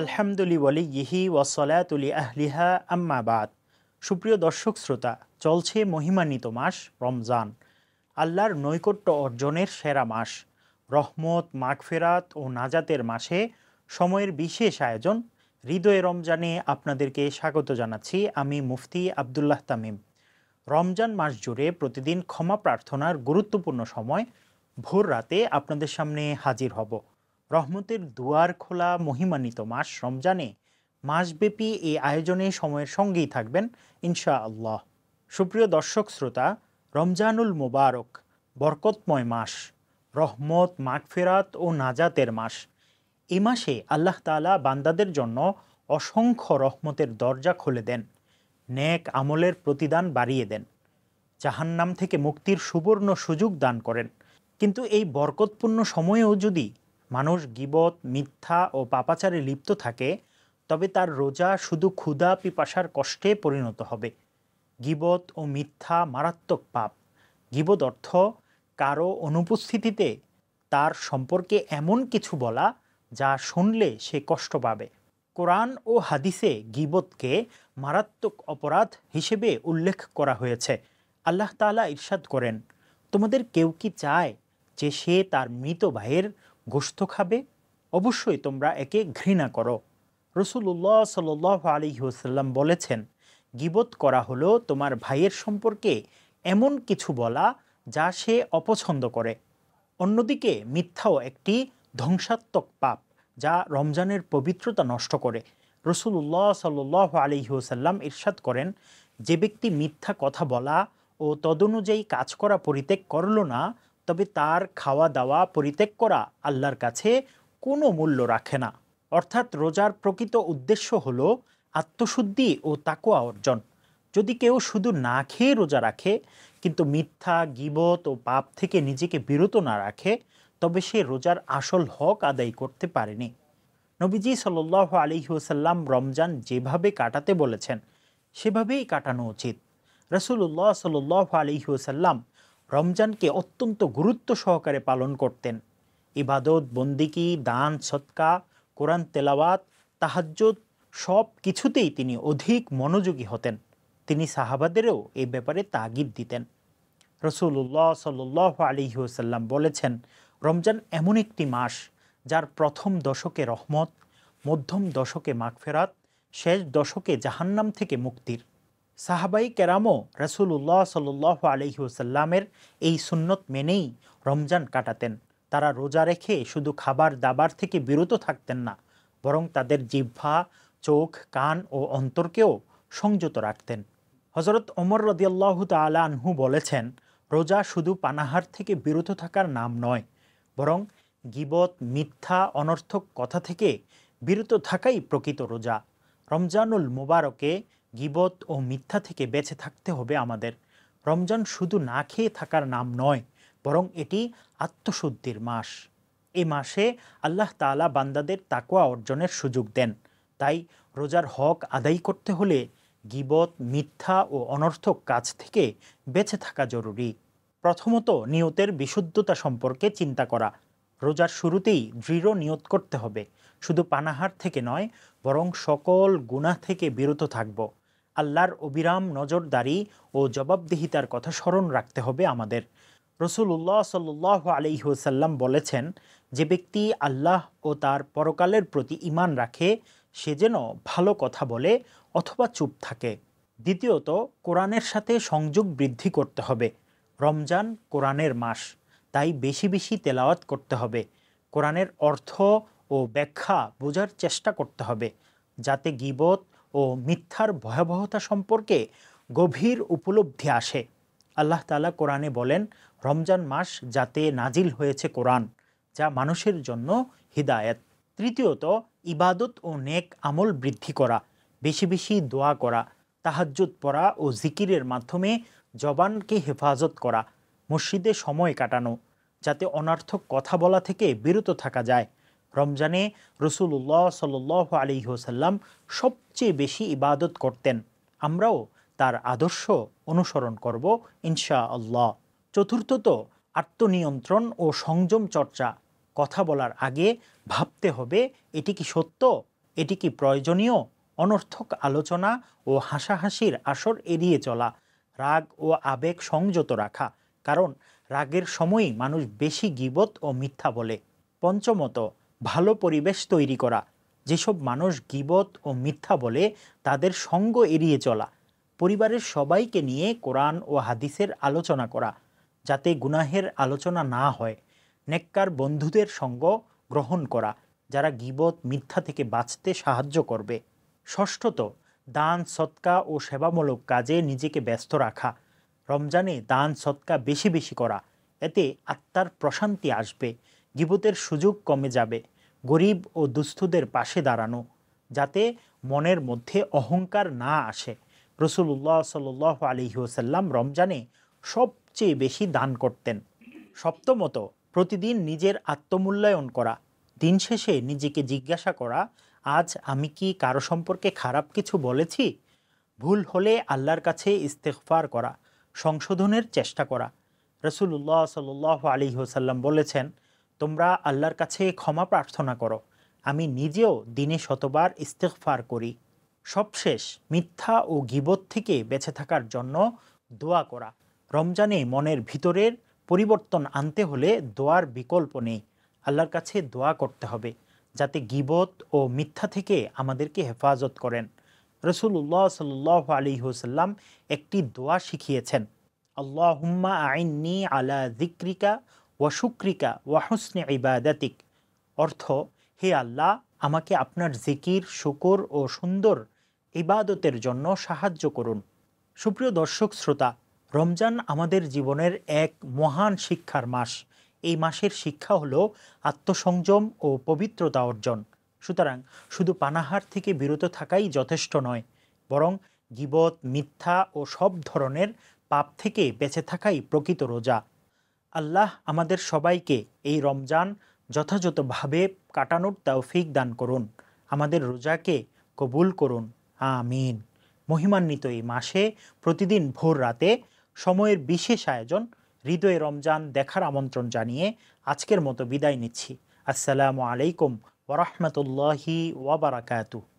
আলহামদুলিল্লাহি ওয়াসসালাতুলি আহলিহা আম্মা বাদ। সুপ্রিয় দর্শক শ্রোতা, চলছে মহিমান্বিত মাস রমজান, আল্লাহর নৈকট্য অর্জনের সেরা মাস। রহমত, মাগফিরাত ও নাজাতের মাসে সময়ের বিশেষ আয়োজন হৃদয়ে রমজানে আপনাদেরকে স্বাগত জানাচ্ছি। আমি মুফতি আবদুল্লাহ তামিম। রমজান মাস জুড়ে প্রতিদিন ক্ষমা প্রার্থনার গুরুত্বপূর্ণ সময় ভোর রাতে আপনাদের সামনে হাজির হব। রহমতের দুয়ার খোলা মহিমান্বিত মাস রমজানে মাসব্যাপী এই আয়োজনে সময়ের সঙ্গেই থাকবেন ইনশা আল্লাহ। সুপ্রিয় দর্শক শ্রোতা, রমজানুল মুবারক, বরকতময় মাস, রহমত, মাগফিরাত ও নাজাতের মাস। এই মাসে আল্লাহ তাআলা বান্দাদের জন্য অসংখ্য রহমতের দরজা খুলে দেন, নেক আমলের প্রতিদান বাড়িয়ে দেন, জাহান্নাম থেকে মুক্তির সুবর্ণ সুযোগ দান করেন। কিন্তু এই বরকতপূর্ণ সময়েও যদি মানুষ গীবত, মিথ্যা ও পাপাচারে লিপ্ত থাকে, তবে তার রোজা শুধু ক্ষুধা পিপাসার কষ্টে পরিণত হবে। গীবত ও মিথ্যা মারাত্মক পাপ। গীবত অর্থ কারো অনুপস্থিতিতে তার সম্পর্কে এমন কিছু বলা যা শুনলে সে কষ্ট পাবে। কোরআন ও হাদিসে গীবতকে মারাত্মক অপরাধ হিসেবে উল্লেখ করা হয়েছে। আল্লাহ তাআলা ইরশাদ করেন, তোমাদের কেউ কি চায় যে সে তার মৃত ভাইয়ের গোশত খাবে? অবশ্যই তোমরা একে ঘৃণা করো। রাসূলুল্লাহ সাল্লাল্লাহু আলাইহি ওয়াসাল্লাম বলেছেন, গীবত করা হলো তোমার ভাইয়ের সম্পর্কে এমন কিছু বলা যা সে অপছন্দ করে। অন্যদিকে মিথ্যাও একটি ধ্বংসাত্মক পাপ যা রমজানের পবিত্রতা নষ্ট করে। রাসূলুল্লাহ সাল্লাল্লাহু আলাইহি ওয়াসাল্লাম ইরশাদ করেন, যে ব্যক্তি মিথ্যা কথা বলা ও তদনুযায়ী কাজ করা পরিত্যাগ করল না, তবে তার খাওয়া দাওয়া পরিত্যাগ করা আল্লাহর কাছে কোনো মূল্য রাখে না। অর্থাৎ রোজার প্রকৃত উদ্দেশ্য হলো আত্মশুদ্ধি ও তাকওয়া অর্জন। যদি কেউ শুধু না খেয়ে রোজা রাখে কিন্তু মিথ্যা, গীবত ও পাপ থেকে নিজেকে বিরত না রাখে, তবে সে রোজার আসল হক আদায় করতে পারেনি। নবীজি সাল্লাল্লাহু আলাইহি ওয়াসাল্লাম রমজান যেভাবে কাটাতে বলেছেন সেভাবেই কাটানো উচিত। রাসূলুল্লাহ সাল্লাল্লাহু আলাইহি ওয়াসাল্লাম রমজানকে অত্যন্ত গুরুত্ব সহকারে পালন করতেন। ইবাদত, বন্দিকি, দান, সদকা, কোরআন তেলাওয়াত, তাহাজ্জুদ সব কিছুতেই তিনি অধিক মনোযোগী হতেন। তিনি সাহাবাদেরও এই ব্যাপারে তাগিদ দিতেন। রাসূলুল্লাহ সাল্লাল্লাহু আলাইহি ওয়াসাল্লাম বলেছেন, রমজান এমন একটি মাস যার প্রথম দশকে রহমত, মধ্যম দশকে মাগফিরাত, শেষ দশকে জাহান্নাম থেকে মুক্তির। সাহাবাই কেরামও রাসূলুল্লাহ সাল্লাল্লাহু আলাইহি ওয়াসাল্লামের এই সুন্নত মেনেই রমজান কাটাতেন। তারা রোজা রেখে শুধু খাবার দাবার থেকে বিরত থাকতেন না, বরং তাদের জিহ্বা, চোখ, কান ও অন্তরকেও সংযত রাখতেন। হযরত ওমর রাদিয়াল্লাহু তাআলা আনহু বলেছেন, রোজা শুধু পানাহার থেকে বিরত থাকার নাম নয়, বরং গীবত, মিথ্যা, অনর্থক কথা থেকে বিরত থাকাই প্রকৃত রোজা। রমজানুল মুবারকে গীবত ও মিথ্যা থেকে বেঁচে থাকতে হবে আমাদের। রমজান শুধু না খেয়ে থাকার নাম নয়, বরং এটি আত্মশুদ্ধির মাস। এই মাসে আল্লাহ তাআলা বান্দাদের তাকওয়া অর্জনের সুযোগ দেন। তাই রোজার হক আদায় করতে হলে গীবত, মিথ্যা ও অনর্থক কাজ থেকে বেঁচে থাকা জরুরি। প্রথমত, নিয়তের বিশুদ্ধতা সম্পর্কে চিন্তা করা। রোজার শুরুতেই দৃঢ় নিয়ত করতে হবে, শুধু পানাহার থেকে নয়, বরং সকল গুনাহ থেকে বিরত থাকব। আল্লাহর অবিরাম নজরদারি ও জবাবদিহিতার কথা স্মরণ রাখতে হবে আমাদের। রাসূলুল্লাহ সাল্লাল্লাহু আলাইহি ওয়াসাল্লাম বলেছেন, যে ব্যক্তি আল্লাহ ও তার পরকালের প্রতি ঈমান রাখে সে যেন ভালো কথা বলে অথবা চুপ থাকে। দ্বিতীয়ত, কোরআনের সাথে সংযোগ বৃদ্ধি করতে হবে। রমজান কোরআনের মাস, তাই বেশি বেশি তেলাওয়াত করতে হবে। কোরআনের অর্থ ও ব্যাখ্যা বোঝার চেষ্টা করতে হবে, যাতে গীবত ও মিথ্যার ভয়াবহতা সম্পর্কে গভীর উপলব্ধি আসে। আল্লাহ তাআলা কোরআনে বলেন, রমজান মাস যাতে নাজিল হয়েছে কোরআন, যা মানুষের জন্য হিদায়াত। তৃতীয়ত, ইবাদত ও নেক আমল বৃদ্ধি করা, বেশি বেশি দোয়া করা, তাহাজ্জুদ পড়া ও জিকিরের মাধ্যমে জবানকে হেফাজত করা, মসজিদে সময় কাটানো, যাতে অনর্থক কথা বলা থেকে বিরত থাকা যায়। রমজানে রাসূলুল্লাহ সাল্লাল্লাহু আলাইহি ওয়াসাল্লাম সবচেয়ে বেশি ইবাদত করতেন। আমরাও তার আদর্শ অনুসরণ করব ইনশা আল্লাহ। চতুর্থত, আত্মনিয়ন্ত্রণ ও সংযম চর্চা। কথা বলার আগে ভাবতে হবে এটি কি সত্য এটি কি প্রয়োজনীয়? অনর্থক আলোচনা ও হাসাহাসির আসর এড়িয়ে চলা, রাগ ও আবেগ সংযত রাখা, কারণ রাগের সময়ই মানুষ বেশি গীবত ও মিথ্যা বলে। পঞ্চমত, ভালো পরিবেশ তৈরি করা। যেসব মানুষ গীবত ও মিথ্যা বলে তাদের সঙ্গ এড়িয়ে চলা। পরিবারের সবাইকে নিয়ে কোরআন ও হাদিসের আলোচনা করা, যাতে গুনাহের আলোচনা না হয়। নেককার বন্ধুদের সঙ্গ গ্রহণ করা, যারা গীবত মিথ্যা থেকে বাঁচতে সাহায্য করবে। ষষ্ঠত, দান সৎকা ও সেবামূলক কাজে নিজেকে ব্যস্ত রাখা। রমজানে দান সৎকা বেশি বেশি করা, এতে আত্মার প্রশান্তি আসবে, গীবতের সুযোগ কমে যাবে। গরিব ও দুস্থদের পাশে দাঁড়ানো, যাতে মনের মধ্যে অহংকার না আসে। রসুল্লাহ সাল আলাইহি ওয়াসাল্লাম রমজানে সবচেয়ে বেশি দান করতেন। সপ্তমত, প্রতিদিন নিজের আত্মমূল্যায়ন করা। দিন শেষে নিজেকে জিজ্ঞাসা করা, আজ আমি কি কারো সম্পর্কে খারাপ কিছু বলেছি? ভুল হলে আল্লাহর কাছে ইস্তেগফার করা, সংশোধনের চেষ্টা করা। রসুল্লাহ সাল আলাইহি ওয়াসাল্লাম বলেছেন, তোমরা আল্লাহর কাছে ক্ষমা প্রার্থনা করো, আমি নিজেও দিনে শতবার ইস্তেগফার করি। সবশেষ, মিথ্যা ও গীবত থেকে বেঁচে থাকার জন্য দোয়া করা। রমজানে মনের ভিতরের পরিবর্তন আনতে হলে দোয়ার বিকল্প নেই। আল্লাহর কাছে দোয়া করতে হবে, যাতে গীবত ও মিথ্যা থেকে আমাদেরকে হেফাজত করেন। রসুল্লাহ সাল্লাল্লাহু আলাইহি ওয়াসাল্লাম একটি দোয়া শিখিয়েছেন, আল্লাহুম্মা আইন্নি আলা যিকরিকা ওয়া শুকরিকা ওয়া হুসনি ইবাদাতিক। অর্থ, হে আল্লাহ, আমাকে আপনার জিকির, শুকর ও সুন্দর ইবাদতের জন্য সাহায্য করুন। সুপ্রিয় দর্শক শ্রোতা, রমজান আমাদের জীবনের এক মহান শিক্ষার মাস। এই মাসের শিক্ষা হলো আত্মসংযম ও পবিত্রতা অর্জন। সুতরাং শুধু পানাহার থেকে বিরত থাকাই যথেষ্ট নয়, বরং গীবত, মিথ্যা ও সব ধরনের পাপ থেকে বেঁচে থাকাই প্রকৃত রোজা। আল্লাহ আমাদের সবাইকে এই রমজান যথাযথভাবে কাটানোর তৌফিক দান করুন, আমাদের রোজাকে কবুল করুন, আমিন। মহিমান্বিত এই মাসে প্রতিদিন ভোর রাতে সময়ের বিশেষ আয়োজন হৃদয়ে রমজান দেখার আমন্ত্রণ জানিয়ে আজকের মতো বিদায় নিচ্ছি। আসসালামু আলাইকুম ওয়া রাহমাতুল্লাহি ওয়া বারাকাতুহু।